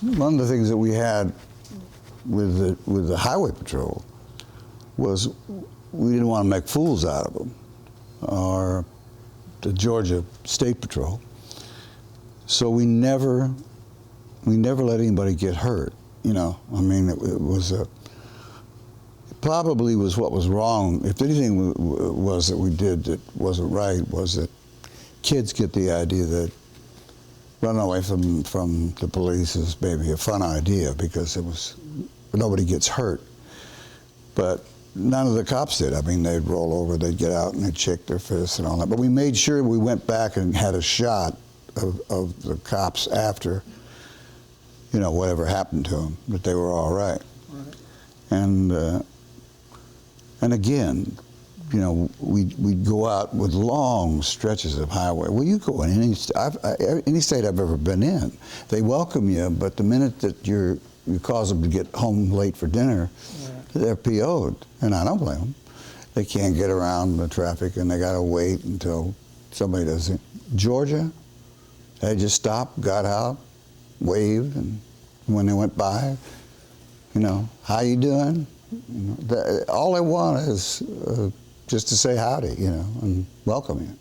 one of the things that we had with the highway patrol was we didn't want to make fools out of them, or the Georgia State Patrol. So we never let anybody get hurt. You know, I mean, it probably was what was wrong. If anything was that we did that wasn't right, was that kids get the idea that running away from the police is maybe a fun idea because nobody gets hurt. But none of the cops did. I mean, they'd roll over, they'd get out, and they'd shake their fists and all that. But we made sure we went back and had a shot of the cops after, you know, whatever happened to them, that they were all right. And again, you know, we'd go out with long stretches of highway. Well, you go in any state I've ever been in, they welcome you, but the minute that you cause them to get home late for dinner, they're PO'd, and I don't blame them. They can't get around the traffic, and they got to wait until somebody does it. Georgia, they just stopped, got out, waved, and when they went by, you know, how you doing? You know, all they want is just to say howdy, you know, and welcome you.